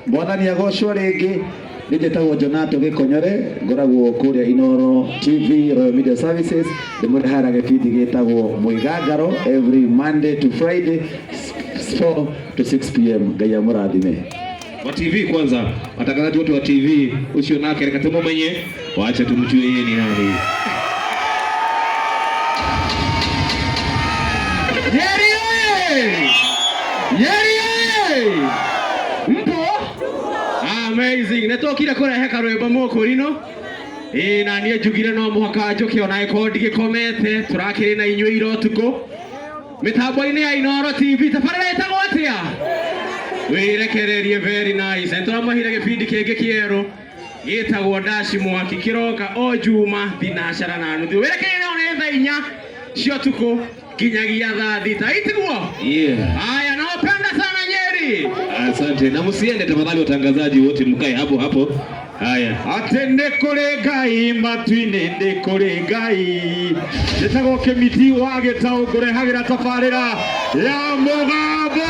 Mwathani agocwo rĩngĩ. Nĩnjĩtagwo Jonato Gĩkonyore, ngoragwo kũrĩa Inooro TV Royal Media Services. Ndĩmũrehera gĩbindi gĩtagwo Mũigangaro every Monday to Friday 4 to 6 p.m. Ngai amũrathime. Wa TV kwanza, watangazaji wote wa TV ucio nake reka tumumenye, waache tumjue yeye ni nani. Yeri oye! Yeri oye! Mpo? Amazing. Netokire kurehe rwimbo mukurino. Na niĩ njugire no muhaka njoke ona iko ndigikomete turakiri na inyuĩ ira utuko. Mitambo-inĩ ya Inooro TV tabarĩra ĩtagwo atĩa? Wirekererie very nice. Nturamahire gĩbindi kĩngĩ kĩerũ gĩtagwo Ndaci Mwaki kĩroka o Juma thinacara na nuthu. Wirekererie ona thaa 4 cia ũtukũ kinyagia thaa 6. Itiguo? Yeah. Haya, nawapenda sana Nyeri. Asante. Na msiende tafadhali watangazaji wote mkae hapo hapo. Haya. Atende kuri Ngai matu-inĩ ndĩ kuri Ngai. Njĩtagwo Kĩmiti wa Gĩtaũ ngũrehagĩra tabarĩra ya mũgambo.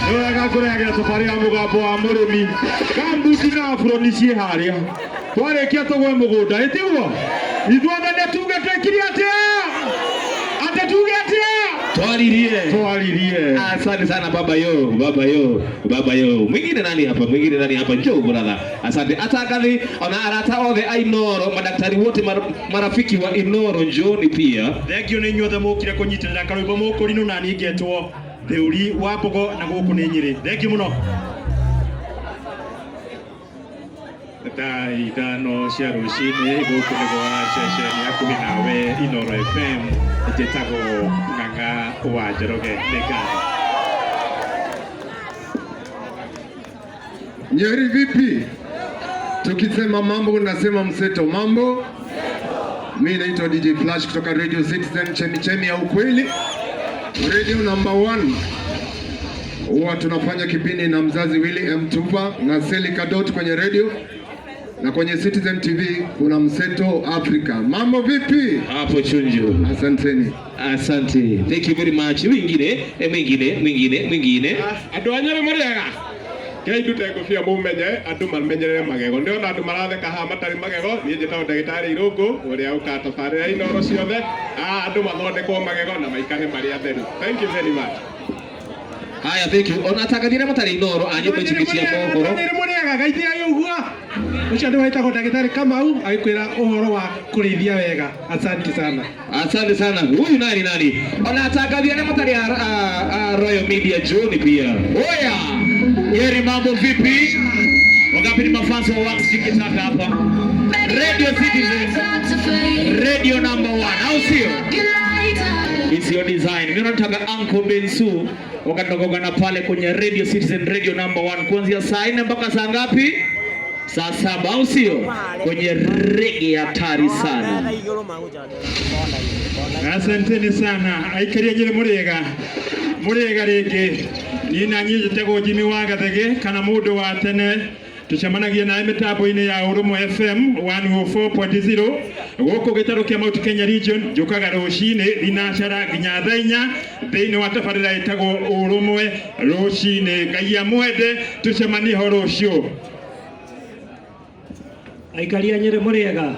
Nĩwega ngũrehagĩra tabarĩra ya mũgambo wa mũrĩmi. Kambuti na buroni ciĩ harĩa. Twarĩkia tũgwe mũgũnda. Ĩtiguo? Ithuothe nĩtuge twĩkire atĩa? Ate tuge atĩa? Twaririe. Asante sana baba yo. Mwingine nani hapa? Njoo brother. Asante. Atangathi ona arata othe a Inooro, madaktari wote marafiki wa Inooro njoni pia. Thengio nĩ inyuothe mũkire kũnyitĩrĩra karũimbo mũkũrinũ na niĩ ngetwo Theuri wa Mbogo na gũkũ nĩ Nyĩrĩ. Thengio mũno. Thaa ithano cia rũcinĩ gũkũ nĩ gwa ceceni hakuhĩ nawe Inooro FM njĩtagwo Ng'ang'a wa Njoroge. Nĩ ngatho. Nyeri vipi? Tukisema mambo unasema mseto mambo. Mimi naitwa DJ Flash kutoka Radio Citizen, chemi ya ukweli. Radio number 1. Huwa tunafanya kipindi na mzazi Willy M. Tuva na Seli Kadot kwenye radio. Na kwenye Citizen TV kuna Mseto Africa. Mambo vipi? Hapo chunjo. Asanteni. Asante. Thank you very much. Mwingine. Andũ a Nyeri mũrĩega. Kei ndute ngũbia mũmenye andũ mamenyerere magego. Ndĩrona andũ maratheka haha matarĩ magego. Niĩ njĩtagwo ndagĩtarĩ Irũngũ ũrĩa ũkaga tabarĩra Inooro ciothe. Andũ mathondekwo magego na maikare marĩ atheru. Thank you very much. Haya, thank you. Ona tangathire matari Inooro anyumba ichikicia mohoro. Nyeri mũrĩega gaithia ũguo. Ucio andũ waitagwo ndagĩtarĩ Kamau agĩkwĩra ũhoro wa kũrĩithia wega. Asante sana. Huyu nani? Ona tangathire matari Royal Media Journey pia. Oya. Nyeri mambo vipi? Wangapi ni mafansi wa Wax Tikitaka hapa? Radio Citizen. Radio number 1. Au sio? It's your design. Mimi nataka Uncle Bensu wakatokogana pale kwenye Radio Citizen Radio number 1 kuanzia saa 4 mpaka saa ngapi? Saa 7 au sio? Kwenye reggae hatari sana. Asanteni sana. Aikaria Nyeri mũrĩega rĩngĩ. Niĩ na niĩ njĩtagwo Jimmy wa Gathege kana mũndũ wa tene. Tucemanagia nawe mĩtambo-inĩ ya Ũrũmwe FM 104.0 gũkũ gĩtarũ kĩa Mount Kenya Region. Njũkaga rũcinĩ thinacara nginya thaa 4 thĩinĩ wa tabarĩra ĩtagwo Ũrũmwe rũcinĩ. Ngai amwende tucemanie ho rũciũ. Aikaria Nyeri mũrĩega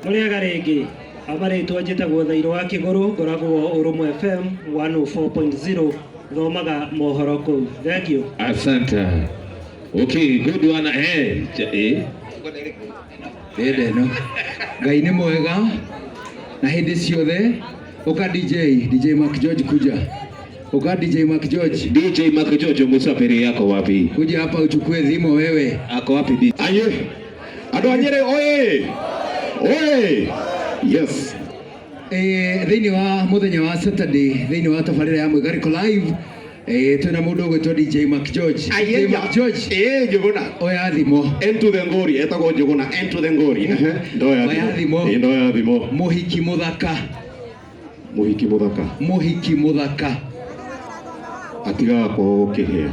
rĩngĩ. Abarĩtwo njĩtagwo Thairũ wa Kĩgũrũ ngoragwo Ũrũmwe FM 104.0 thomaga mohoro kũu. Thank you. Asante. Okay, good one. No. Ngai nĩ mwega na hĩndĩ ciothe. Uka DJ Mark George kuja. Uka DJ Mark George musafiri yako wapi? Kuja hapa uchukue dhimo wewe. Ako wapi DJ? Aye. Andũ a Nyeri oye. Yes. Thĩinĩ wa mũthenya wa Saturday thĩinĩ wa tabarĩra ya Mũigariko Live twĩna mũndũ ũgwĩtwo DJ Mark George. Njũgũna. Oya thimo. Into the ngori etagwo Njũgũna. Into the ngori. Oya thimo. Mũhiki mũthaka. Atigaga kwa kĩhĩa.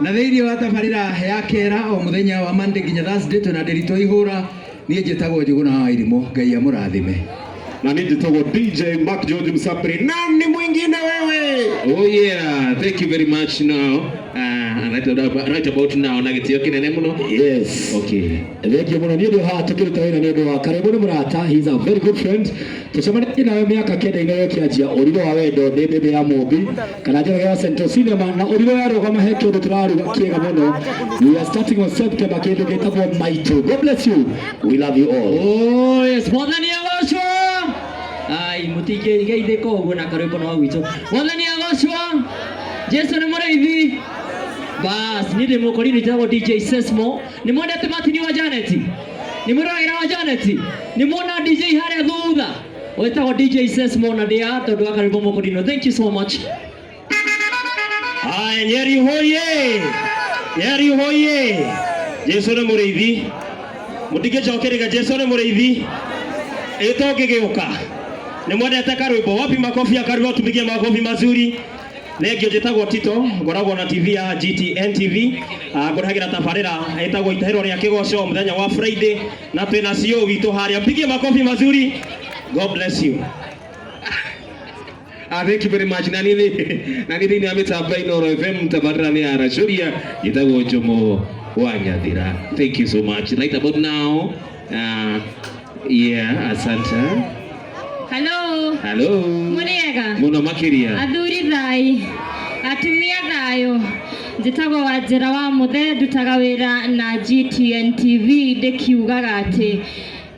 Na thĩinĩ wa tabarĩra ya kera o mũthenya wa Monday nginya Thursday twĩna Ndĩritũ Ihũra. Niĩ njĩtagwo Njũgũna wa Irimũ. Ngai amũrathime. na ninyi togo DJ Mark George Msapri. Nani mwingine wewe? Oh yeah, thank you very much now. Right about now na gitio kinene muno. Yes. Okay. Thank you muno ni ndio ha tukirita wina ni ndio wa karibu ni murata. He is a very good friend. Tucemania nawe miaka kenda inayo kianjia uriro wa wendo ndi bebe ya Mumbi kana njira ya Central Cinema na uriro ya rogama he kindu turaruga kiega muno. We are starting on September kindu gitagwo Maito. God bless you. We love you all. Oh yes, mwathani agocwo. Ai mutige geithiko uguo na karibu na witũ. Mwathani agocwo. Jesu nĩ mũrĩithi. Bas, ni ndĩ mũkori nĩtagwo DJ Sesmo. Nĩ mwendete Martin wa Janet? Nĩ mũragĩra wa Janet? Nĩ mwona DJ harĩa thutha? Wetagwo DJ Sesmo na ndĩa tondũ wa karibu mũkori. Thank you so much. Ai Nyeri hoye. Nyeri hoye. Jesu nĩ mũrĩithi. Mutige cokerega Jesu nĩ mũrĩithi. Ĩto ngĩgĩũka. Nĩ mwendete karwĩmbo. Wapi makofi ya karibu tupigie makofi mazuri. Legio jetagwo Tito ngoragwo na TV ya GTN TV ngorhagira tabarira etagwo itahero ria kigoco muthenya wa Friday na twina cio witũ haria mpigie makofi mazuri. God bless you. Thank you very much. Nani ni ametamba Inoro FM tabarira ni aracuria itagwo Jomo Wanyathira. Thank you so much. Right about now yeah, asante. Hello. Hello. Muriega. Muno makiria. Athuri thai. Atumia thayo. Njĩtagwo Wanjĩra wa Mũthee ndutaga wĩra na GTN TV ndikiugaga atĩ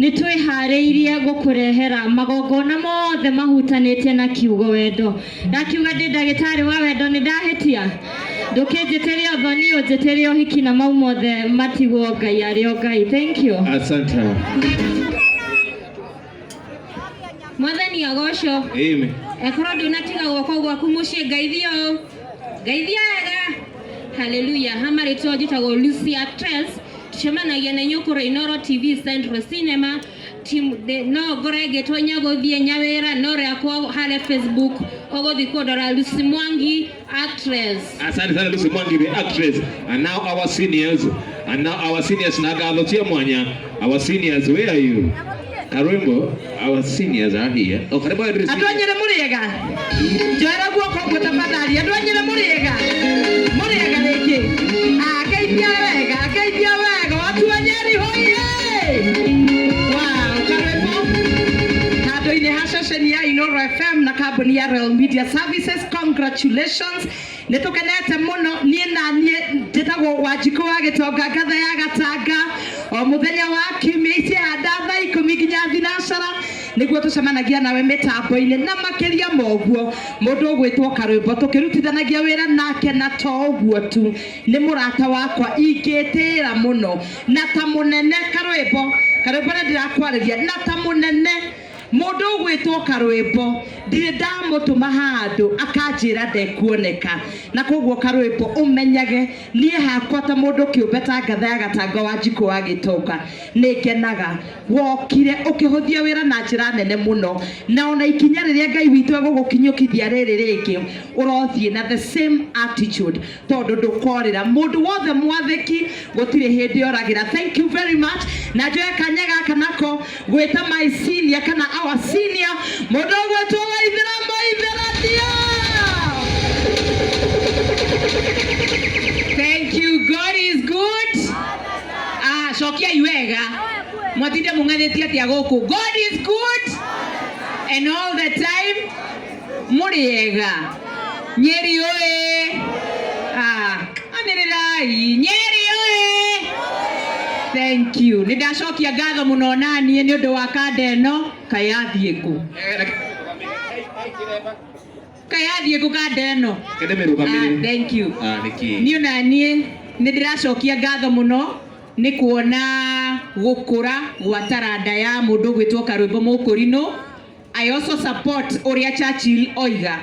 nĩ twĩharĩirie gũkũrehera magongona mothe mahutanĩtie na kiugo wendo. Ndakiuga ndĩ ndagĩtarĩ wa wendo nĩ ndahĩtia. Ndũkĩnjĩtĩria ũthoni ũnjĩtĩria ũhiki na mau mothe matigwo Ngai arĩ o Ngai. Thank you. Asante. Mwathani agocwo. Amen. Ekorwo ndunatiga guoko gwaku muciĩ Ngeithio. Ngeithia wega. Hallelujah. Hamarĩtwo njĩtagwo Lucia Tress. Tucemanagia na nyũkũrũ Inoro TV Central Cinema. No ngorengetwo nyagũthiĩ nyawĩra no rĩakwo harĩa Facebook ũgũthiĩ kũndora Lucy Mwangi actress. Asante sana Lucy Mwangi the actress. And now our seniors. Na gatho cia mwanya. Our seniors, where are you? Karwembo, our seniors are here. Oh, karibu address. Adwanyire muriega. Jara guoko gutafadhali. Adwanyire muriega. Muriega leke. Akaithia wega. Watu wa Nyeri hoye. Wow, Karwembo. Hado-ini hashasheni ya Inoro FM na kambuni ya Real Media Services. Congratulations. Nitukenete muno nie njĩtagwo Wanjikũ wa Gĩtonga ngatha ya Gatanga o muthenya wa kiumia ici ndatha 10 nginya thinacara nĩguo tucemanagia nawe mĩtambo-inĩ na makĩria moguo mũndũ ũgwĩtwo Karwĩmbo tukĩrutithanagia wĩra nake na to ũguo tu nĩ mũrata wakwa ingĩtĩra mũno na ta mũnene Karwĩmbo nĩ ndĩrakwarĩria na ta mũnene mũndũ ũgwĩtwo Karwĩmbo ndirĩ ndamũtũma handũ akanjĩra ndekuoneka na koguo Karwĩmbo ũmenyage niĩ hakwa ta mũndũ kĩũmbe ta ngatha ya Gatanga Wanjikũ wa Gĩtonga nĩngenaga wokire ũkĩhũthia wĩra na njĩra nene mũno na ona ikinya rĩrĩa Ngai witũ egũgũkinyũkithia rĩrĩ rĩngĩ ũrothiĩ na the same attitude tondũ ndũkorĩra mũndũ wothe mwathĩki gũtirĩ hĩndĩ oragĩra. Thank you very much na njoe kanya gaka nako gwĩta my senior kana our senior mũndũ ũgwĩtwo Waithĩra dio. Thank you. God is good. Cokia iwega. Mwatinde mungathĩtie atĩa gũkũ. God is good and all the time. Mũrĩega. Nyeri oe. Anĩrĩrai. Nyeri oe. Thank you. Nĩndacokia ngatho mũno naniĩ nĩ ũndũ wa kanda ĩno kayathiĩ kũ. Kayathiĩ kũ kanda ĩno. Thank you. Niĩ naniĩ nĩndĩracokia ngatho mũno nĩ kuona gũkũra gwa taranda ya mũndũ gwĩtwo Karwĩmbo Mũkũrinũ. I also support ũrĩa Churchill oiga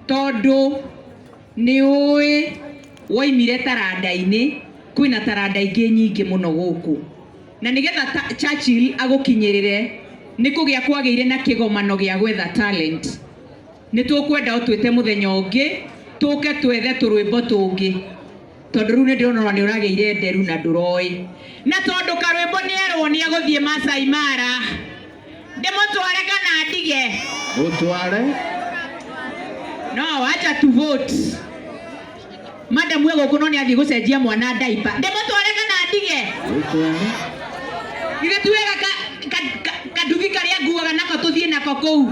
tondũ nĩ ũĩ woimire taranda-inĩ kwĩna taranda ingĩ nyingĩ mũno gũkũ na nĩgetha Churchill agũkinyĩrĩre nĩ kũgĩa kwagĩire na kĩgomano gĩa gwetha talent. Nĩ tũkwenda ũtwĩte mũthenya ũngĩ tũke twethe tũrwĩmbo tũngĩ tondũ rĩu nĩ ndĩrona nĩ ũragĩire nderu na ndũroĩ na tondũ Karwĩmbo nĩ erwo nĩ egũthiĩ Masai Mara ndĩmũtware ndige Utware. no acha tu vote madam wego kuno ni athi gucenjia mwana daipa ndimutware kana ndige Utware. ige tuwega kadugi karia nguaga nako tuthie nako kou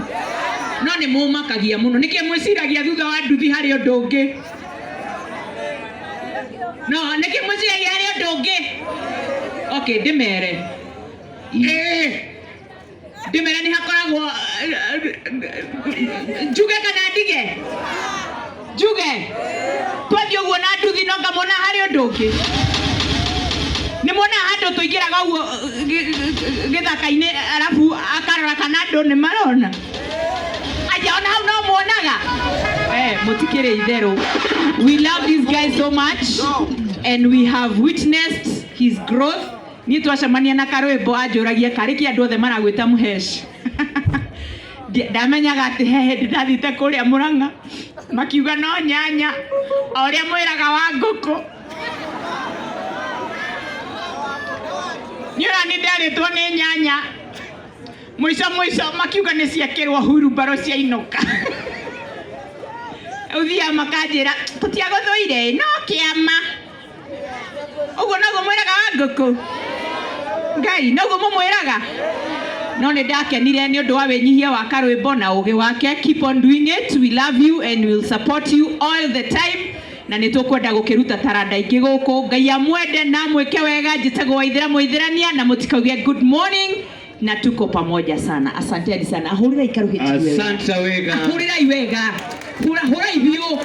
no ni mumakagia muno niki mwiciragia thutha wa nduthi hari undu ungi no niki mwiciragia hari undu ungi okay ndimere ndimere ni hakoragwo njuge kana ndige njuge twathie uguo na nduthi no ngamona hari undu ungi ni mona handu tuingiraga uguo githaka-ini arabu akarora kana andu ni marona aja ona hau no muonaga mutikire itheru. We love these guys so much and we have witnessed his growth. Ni twacemania na karwimbo anjuragia kariki andu othe maragwita muhesh ndamenyaga ati hehe ndathite kuria Murang'a makiuga no nyanya oria mwiraga wa nguku nyura ni ndaritwo ni nyanya mwico makiuga ni ciakirwo hurubaro cia inuka uthia makanjira tutiaguthuire no kiama uguo naguo mwiraga wa nguku ngai naguo mumwiraga no ni ndakenire ni undu wa winyihia wa karwimbo na ugi wake. Keep on doing it. We love you and we'll support you all the time na ni tukwenda gukiruta taranda ingi guku. Ngai amwende na mwike wega. Njitagwo Waithira Muithirania na mutikauge good morning na tuko pamoja sana. Asanteni sana. Ahurira ikaruhiti wega. Asante wega. Ahurira iwega. Hura ibiu.